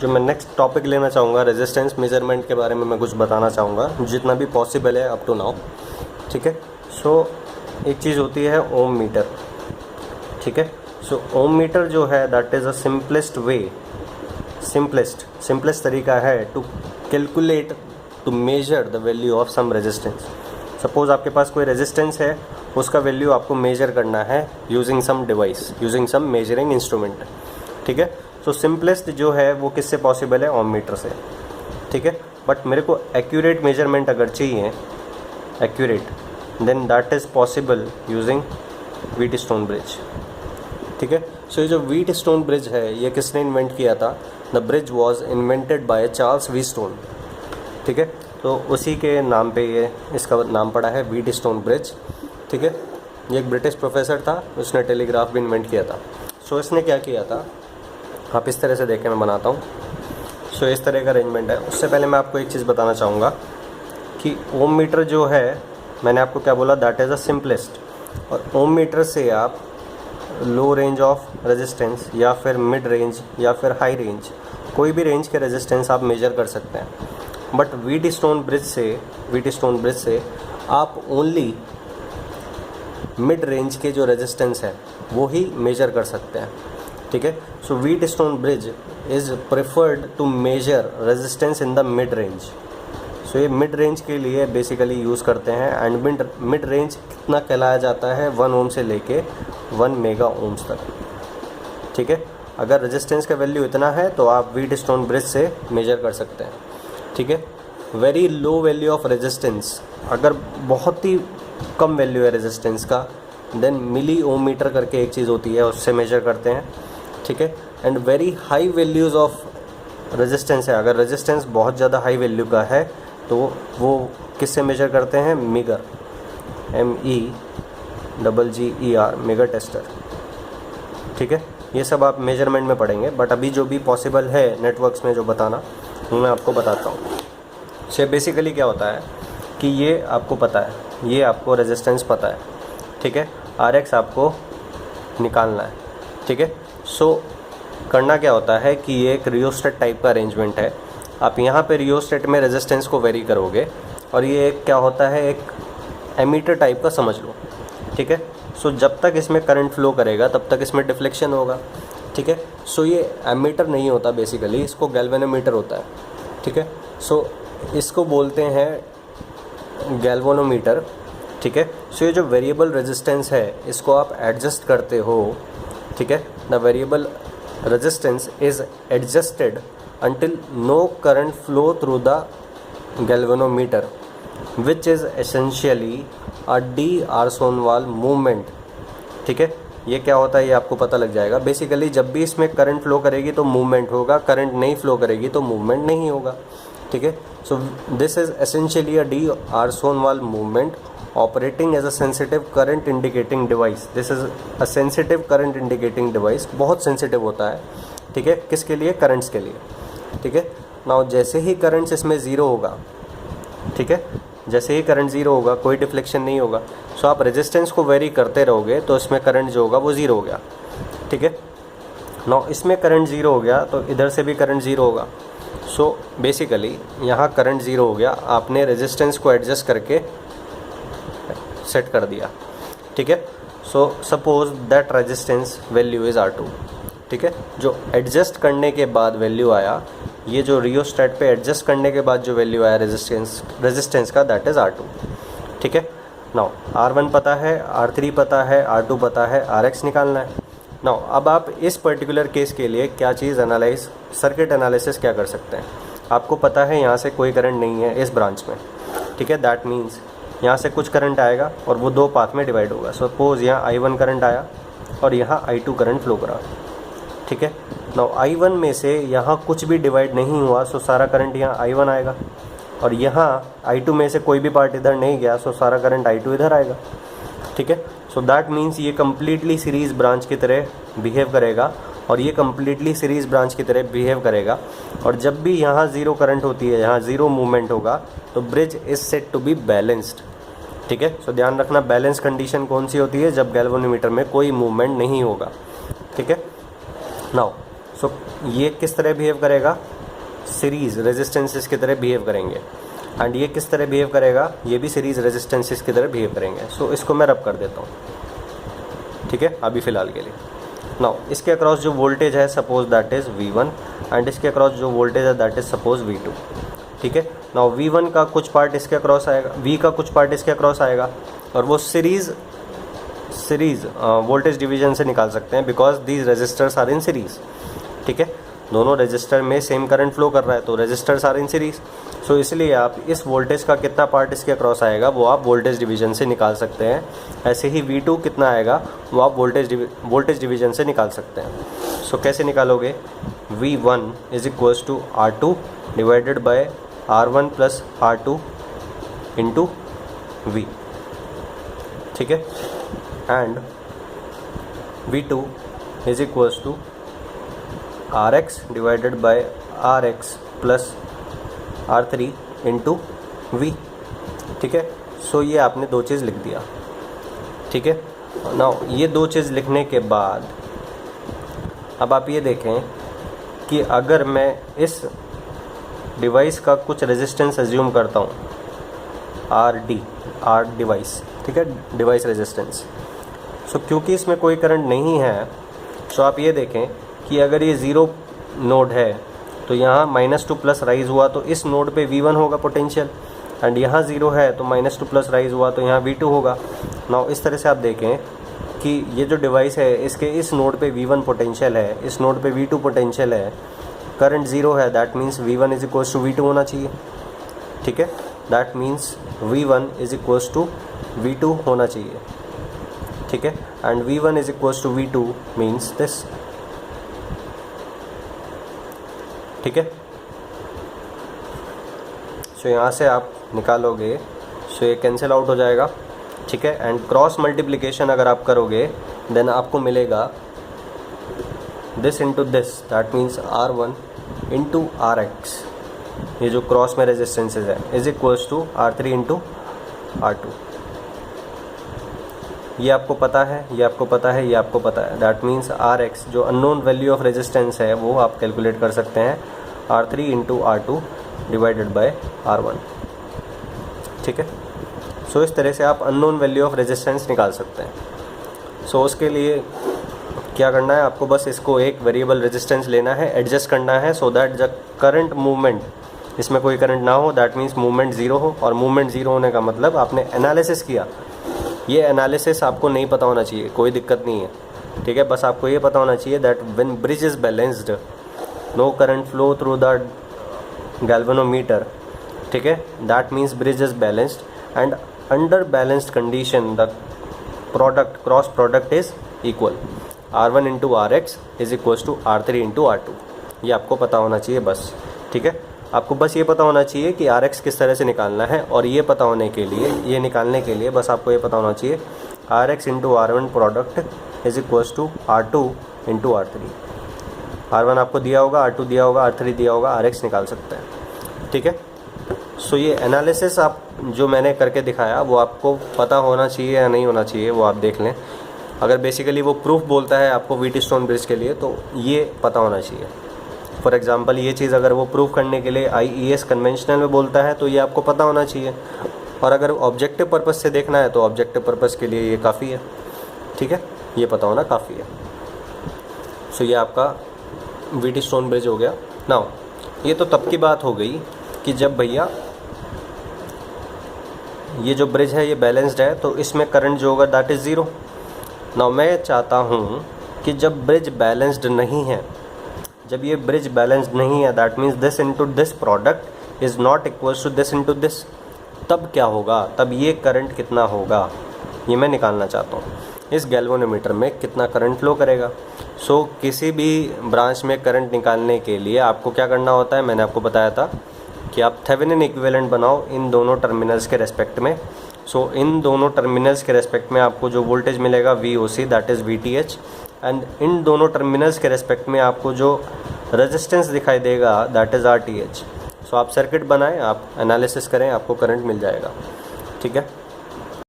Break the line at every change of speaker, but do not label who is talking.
जो मैं next topic लेना चाहूँगा रेजिस्टेंस मेजरमेंट के बारे में मैं कुछ बताना चाहूँगा जितना भी पॉसिबल है अप टू नाउ। ठीक है, सो एक चीज़ होती है ओम मीटर। ठीक है, सो ओम मीटर जो है that is a simplest way, simplest तरीका है to calculate, to measure the value of some resistance. Suppose आपके पास कोई रेजिस्टेंस है, उसका वैल्यू आपको मेजर करना है using some device, using some measuring instrument. ठीक है, सो सिंपलेस्ट जो है वो किससे पॉसिबल है, ओम मीटर से। ठीक है, बट मेरे को एक्यूरेट मेजरमेंट अगर चाहिए, accurate, then that is possible using Wheatstone bridge. ठीक है, सो ये जो व्हीटस्टोन ब्रिज है ये किसने इन्वेंट किया था? The bridge was invented by Charles Wheatstone. ठीक है, तो उसी के नाम पे ये इसका नाम पड़ा है व्हीटस्टोन ब्रिज। ठीक है, ये एक ब्रिटिश प्रोफेसर था, उसने टेलीग्राफ भी इन्वेंट किया था। सो इसने क्या किया था, आप इस तरह से देखें, मैं बनाता हूँ। सो इस तरह का अरेंजमेंट है। उससे पहले मैं आपको एक चीज़ बताना चाहूँगा कि ओम मीटर जो है, मैंने आपको क्या बोला, दैट इज़ अ सिंपलेस्ट। और ओम मीटर से आप लो रेंज ऑफ रेजिस्टेंस या फिर मिड रेंज या फिर हाई रेंज, कोई भी रेंज के रेजिस्टेंस आप मेजर कर सकते हैं। बट व्हीटस्टोन ब्रिज से आप ओनली मिड रेंज के जो रेजिस्टेंस है वो ही मेजर कर सकते हैं। ठीक है, so Wheatstone bridge is preferred to measure resistance in the mid range. So ये मिड रेंज के लिए बेसिकली यूज़ करते हैं। एंड मिड रेंज कितना कहलाया जाता है, 1 ओम से लेके 1 मेगा ओम्स तक। ठीक है, अगर रेजिस्टेंस का वैल्यू इतना है तो आप व्हीटस्टोन ब्रिज से मेजर कर सकते हैं। ठीक है, very low value of resistance, अगर बहुत ही कम वैल्यू है रेजिस्टेंस का, देन मिली ओम मीटर करके एक चीज़ होती है, उससे मेजर करते हैं। ठीक है, and very high values of resistance है, अगर रेजिस्टेंस बहुत ज़्यादा हाई वैल्यू का है तो वो किससे मेजर करते हैं, मीगर, MEGGER, मेगर टेस्टर। ठीक है, ये सब आप मेजरमेंट में पढ़ेंगे, बट अभी जो भी पॉसिबल है नेटवर्क्स में जो बताना, वो मैं आपको बताता हूँ। से बेसिकली क्या होता है कि ये आपको पता है, ये आपको रेजिस्टेंस पता है। ठीक है, RX आपको निकालना है। ठीक है, सो करना क्या होता है कि ये एक रियोस्टेट टाइप का अरेंजमेंट है। आप यहाँ पे रियोस्टेट में रेजिस्टेंस को वेरी करोगे, और ये एक क्या होता है, एक एमीटर टाइप का समझ लो। ठीक है, सो जब तक इसमें करंट फ्लो करेगा तब तक इसमें डिफ्लेक्शन होगा। ठीक है, सो ये एमीटर नहीं होता बेसिकली, इसको गैल्वेनोमीटर होता है। ठीक है, सो इसको बोलते हैं गैल्वेनोमीटर। ठीक है, सो ये जो वेरिएबल रेजिस्टेंस है इसको आप एडजस्ट करते हो। ठीक है, the variable resistance is adjusted until no current flow through the galvanometer, which is essentially a d'Arsonval movement। ठीक है, ये क्या होता है ये आपको पता लग जाएगा। बेसिकली जब भी इसमें करंट फ्लो करेगी तो मूवमेंट होगा, करंट नहीं फ्लो करेगी तो मूवमेंट नहीं होगा। ठीक है, so this is essentially a d'Arsonval movement operating as a sensitive current indicating device. This is a sensitive current indicating device, बहुत सेंसिटिव होता है। ठीक है, किसके लिए, करंट्स के लिए। ठीक है, नाउ जैसे ही करंट्स इसमें ज़ीरो होगा, ठीक है, जैसे ही करंट ज़ीरो होगा कोई डिफ्लेक्शन नहीं होगा। सो आप रेजिस्टेंस को वेरी करते रहोगे तो इसमें करंट जो होगा वो ज़ीरो हो गया। ठीक है, नाउ इसमें करंट ज़ीरो हो गया तो इधर से भी करंट ज़ीरो होगा। सो बेसिकली यहाँ करंट ज़ीरो हो गया, आपने रेजिस्टेंस को एडजस्ट करके सेट कर दिया। ठीक है, so suppose that resistance value is R2। ठीक है, जो एडजस्ट करने के बाद वैल्यू आया, ये जो रियोस्टेट पे एडजस्ट करने के बाद जो वैल्यू आया रेजिस्टेंस का, दैट इज़ R2। ठीक है, नाउ R1 पता है, R3 पता है, R2 पता है, RX निकालना है। नाउ अब आप इस पर्टिकुलर केस के लिए क्या चीज़ एनालाइज, सर्किट एनालिसिस क्या कर सकते हैं। आपको पता है यहाँ से कोई करंट नहीं है इस ब्रांच में। ठीक है, दैट मीन्स यहाँ से कुछ करंट आएगा और वो दो पाथ में डिवाइड होगा। सपोज़ यहाँ I1 करंट आया और यहाँ I2 करंट फ्लो करा। ठीक है, नाउ I1 में से यहाँ कुछ भी डिवाइड नहीं हुआ, सो सारा करंट यहाँ I1 आएगा, और यहाँ I2 में से कोई भी पार्ट इधर नहीं गया, सो सारा करंट I2 इधर आएगा। ठीक है, सो दैट मीन्स ये कम्प्लीटली सीरीज़ ब्रांच की तरह बिहेव करेगा, और ये कम्प्लीटली सीरीज़ ब्रांच की तरह बिहेव करेगा। और जब भी यहाँ ज़ीरो करंट होती है, यहाँ ज़ीरो मूवमेंट होगा, तो bridge is set to be balanced. ठीक है, सो ध्यान रखना, बैलेंस कंडीशन कौन सी होती है, जब गैल्वेनोमीटर में कोई मूवमेंट नहीं होगा। ठीक है, नाउ सो ये किस तरह बिहेव करेगा, सीरीज़ रेजिस्टेंसेस की तरह बिहेव करेंगे, एंड ये किस तरह बिहेव करेगा, ये भी सीरीज़ रेजिस्टेंसेस की तरह बिहेव करेंगे। सो इसको मैं रब कर देता हूँ, ठीक है, अभी फ़िलहाल के लिए। नाउ इसके अक्रॉस जो वोल्टेज है suppose that is V1 and इसके अक्रॉस जो वोल्टेज है दैट इज़ सपोज V2, ठीक है। नाउ V1 का कुछ पार्ट इसके अक्रॉस आएगा, V का कुछ पार्ट इसके अक्रॉस आएगा, और वो सीरीज़ वोल्टेज डिवीजन से निकाल सकते हैं because these resistors are in series, ठीक है। दोनों रेजिस्टर में सेम करंट फ्लो कर रहा है तो रेजिस्टर्स आर इन सीरीज़। सो इसलिए आप इस वोल्टेज का कितना पार्ट इसके अक्रॉस आएगा वो आप वोल्टेज डिवीजन से निकाल सकते हैं। ऐसे ही V2 कितना आएगा वो आप वोल्टेज डिवीजन से निकाल सकते हैं। सो कैसे निकालोगे, V1 is equals to R2 divided by R1 plus R2 into V, ठीक है, and V2 is equals to RX divided by RX plus R3 into V, ठीक है। सो ये आपने दो चीज़ लिख दिया, ठीक है। नाउ ये दो चीज़ लिखने के बाद अब आप ये देखें कि अगर मैं इस डिवाइस का कुछ रेजिस्टेंस एज्यूम करता हूँ R डिवाइस, ठीक है, डिवाइस रेजिस्टेंस। सो क्योंकि इसमें कोई करंट नहीं है, सो आप ये देखें कि अगर ये ज़ीरो नोड है तो यहाँ -2 प्लस राइज हुआ तो इस नोड पे V1 होगा पोटेंशियल, एंड यहाँ ज़ीरो है तो -2 प्लस राइज हुआ तो यहाँ V2 होगा। नाउ इस तरह से आप देखें कि ये जो डिवाइस है इसके इस नोड पे V1 पोटेंशियल है, इस नोड पे V2 पोटेंशियल है, करंट ज़ीरो है, that means V1 is equals to V2 होना चाहिए, ठीक है। That means V1 is equals to V2 होना चाहिए, ठीक है, and V1 is equals to V2 means this, ठीक है। सो यहाँ से आप निकालोगे, सो ये कैंसिल आउट हो जाएगा, ठीक है, एंड क्रॉस मल्टीप्लिकेशन अगर आप करोगे देन आपको मिलेगा this into this, that means R1 into RX, ये जो क्रॉस में रेजिस्टेंसेज है, is equals to R3 into R2। ये आपको पता है, ये आपको पता है, ये आपको पता है, दैट मीन्स RX जो अननोन वैल्यू ऑफ रेजिस्टेंस है वो आप कैलकुलेट कर सकते हैं R3 into R2 divided by R1, ठीक है। सो इस तरह से आप अननोन वैल्यू ऑफ रेजिस्टेंस निकाल सकते हैं। सो उसके लिए क्या करना है, आपको बस इसको एक वेरिएबल रेजिस्टेंस लेना है, एडजस्ट करना है सो दैट जब करंट मूवमेंट, इसमें कोई करंट ना हो, दैट मीन्स मूवमेंट ज़ीरो हो, और मूवमेंट ज़ीरो होने का मतलब आपने एनालिसिस किया। ये एनालिसिस आपको नहीं पता होना चाहिए, कोई दिक्कत नहीं है, ठीक है, बस आपको ये पता होना चाहिए that when bridge is balanced no current flow through the galvanometer, ठीक है, that means bridge is balanced and under balanced condition the product cross product is equal, R1 into RX is equals to R3 into R2। ये आपको पता होना चाहिए बस, ठीक है। आपको बस ये पता होना चाहिए कि RX किस तरह से निकालना है, और ये पता होने के लिए, ये निकालने के लिए बस आपको ये पता होना चाहिए RX into R1 product is equals to R2 into R3। R1 आपको दिया होगा, R2 दिया होगा, R3 दिया होगा, RX निकाल सकते हैं, ठीक है। सो ये एनालिसिस आप जो मैंने करके दिखाया वो आपको पता होना चाहिए या नहीं होना चाहिए वो आप देख लें। अगर बेसिकली वो प्रूफ बोलता है आपको व्हीटस्टोन ब्रिज के लिए तो ये पता होना चाहिए। फॉर एग्जांपल ये चीज़ अगर वो प्रूफ करने के लिए IES कन्वेंशनल में बोलता है तो ये आपको पता होना चाहिए, और अगर ऑब्जेक्टिव पर्पस से देखना है तो ऑब्जेक्टिव पर्पस के लिए ये काफ़ी है, ठीक है, ये पता होना काफ़ी है। सो ये आपका व्हीटस्टोन ब्रिज हो गया। नाउ ये तो तब की बात हो गई कि जब भैया ये जो ब्रिज है ये बैलेंस्ड है तो इसमें करंट जो होगा दैट इज़ ज़ीरो। नाउ मैं चाहता हूँ कि जब ब्रिज बैलेंस्ड नहीं है, जब ये ब्रिज बैलेंस्ड नहीं है that means this into this product is not equals to this into this, तब क्या होगा, तब ये करंट कितना होगा ये मैं निकालना चाहता हूँ। इस गैल्वेनोमीटर में कितना करंट फ्लो करेगा। सो किसी भी ब्रांच में करंट निकालने के लिए आपको क्या करना होता है, मैंने आपको बताया था कि आप थेवेनिन इक्विवेलेंट बनाओ इन दोनों टर्मिनल्स के रेस्पेक्ट में। सो इन दोनों टर्मिनल्स के रेस्पेक्ट में आपको जो वोल्टेज मिलेगा VOC that is VTH, and in दोनों टर्मिनल्स के रेस्पेक्ट में आपको जो रेजिस्टेंस दिखाई देगा दैट इज़ RTH। सो आप सर्किट बनाएं, आप एनालिसिस करें, आपको करंट मिल जाएगा, ठीक है।